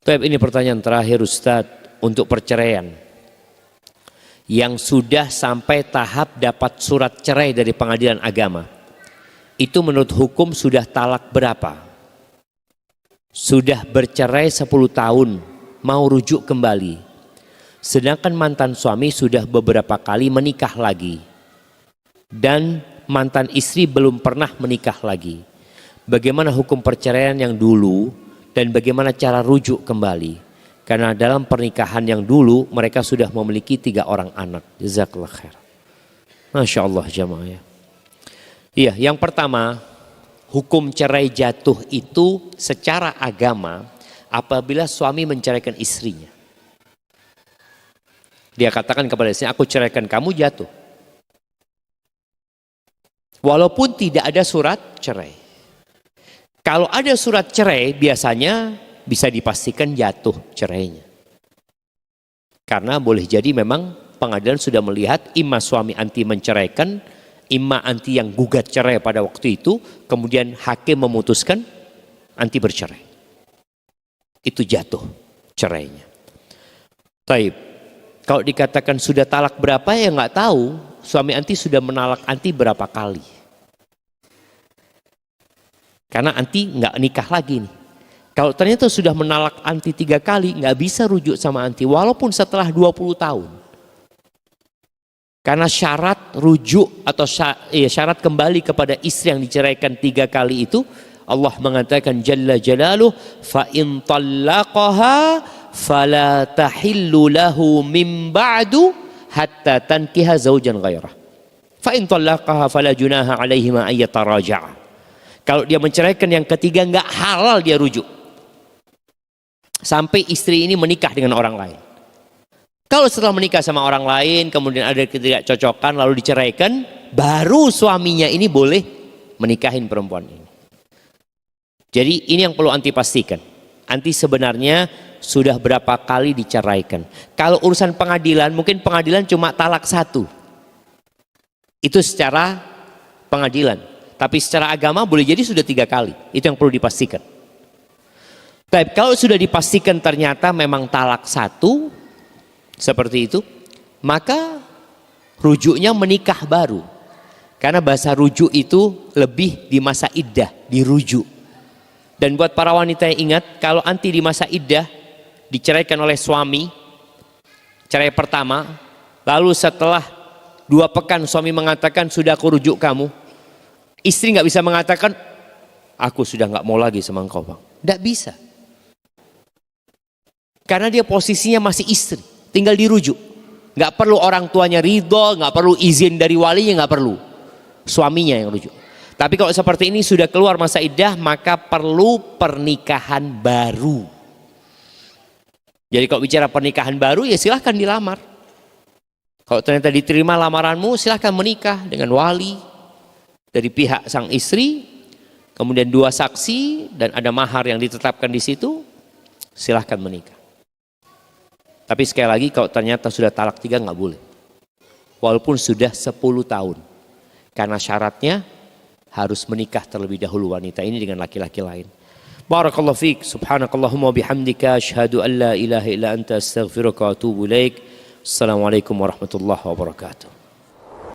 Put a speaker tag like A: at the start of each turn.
A: Ini pertanyaan terakhir Ustadz, untuk perceraian yang sudah sampai tahap dapat surat cerai dari pengadilan agama, itu menurut hukum sudah talak berapa? Sudah bercerai 10 tahun, mau rujuk kembali, sedangkan mantan suami sudah beberapa kali menikah lagi dan mantan istri belum pernah menikah lagi. Bagaimana hukum perceraian yang dulu dan bagaimana cara rujuk kembali? Karena dalam pernikahan yang dulu mereka sudah memiliki 3 orang anak. Jazakallah khair. Masya Allah jamaah ya. Iya, yang pertama, hukum cerai jatuh itu secara agama apabila suami menceraikan istrinya. Dia katakan kepada istrinya, aku ceraikan kamu, jatuh. Walaupun tidak ada surat cerai. Kalau ada surat cerai biasanya bisa dipastikan jatuh cerainya. Karena boleh jadi memang pengadilan sudah melihat imma suami anti menceraikan, imma anti yang gugat cerai pada waktu itu, kemudian hakim memutuskan anti bercerai. Itu jatuh cerainya. Taib. Kalau dikatakan sudah talak berapa ya nggak tahu, suami anti sudah menalak anti berapa kali. Karena anti nggak nikah lagi nih. Kalau ternyata sudah menalak anti 3 kali, nggak bisa rujuk sama anti walaupun setelah 20 tahun. Karena syarat rujuk atau syarat kembali kepada istri yang diceraikan 3 kali itu, Allah mengatakan Jalla Jalaluh, fa in talaqaha fala tahillu lahu min ba'du hatta tankiha zaujan ghairah. Fa in talaqaha fala junaha 'alaihima ay yataraja'a. Kalau dia menceraikan yang ketiga, nggak halal dia rujuk sampai istri ini menikah dengan orang lain. Kalau setelah menikah sama orang lain kemudian ada ketidakcocokan lalu diceraikan, baru suaminya ini boleh menikahin perempuan ini. Jadi ini yang perlu anti pastikan. Anti sebenarnya sudah berapa kali diceraikan. Kalau urusan pengadilan, mungkin pengadilan cuma talak 1. Itu secara pengadilan. Tapi secara agama boleh jadi sudah 3 kali. Itu yang perlu dipastikan. Tapi kalau sudah dipastikan ternyata memang talak 1 seperti itu, maka rujuknya menikah baru. Karena bahasa rujuk itu lebih di masa iddah, dirujuk. Dan buat para wanita yang ingat, kalau anti di masa iddah diceraikan oleh suami, cerai pertama, lalu setelah 2 pekan suami mengatakan sudah aku rujuk kamu, istri nggak bisa mengatakan aku sudah nggak mau lagi sama engkau bang. Nggak bisa. Karena dia posisinya masih istri, tinggal dirujuk. Nggak perlu orang tuanya ridho, nggak perlu izin dari walinya, nggak perlu. Suaminya yang rujuk. Tapi kalau seperti ini sudah keluar masa iddah, maka perlu pernikahan baru. Jadi kalau bicara pernikahan baru, ya silahkan dilamar. Kalau ternyata diterima lamaranmu, silahkan menikah dengan wali dari pihak sang istri, kemudian 2 saksi dan ada mahar yang ditetapkan di situ, silahkan menikah. Tapi sekali lagi kalau ternyata sudah talak 3 nggak boleh. Walaupun sudah 10 tahun. Karena syaratnya harus menikah terlebih dahulu wanita ini dengan laki-laki lain. Barakallahu fiik, subhanakallahumma bihamdika asyhadu an la ilaha illa anta astaghfiruka wa atubu ilaik. Assalamualaikum warahmatullahi wabarakatuh.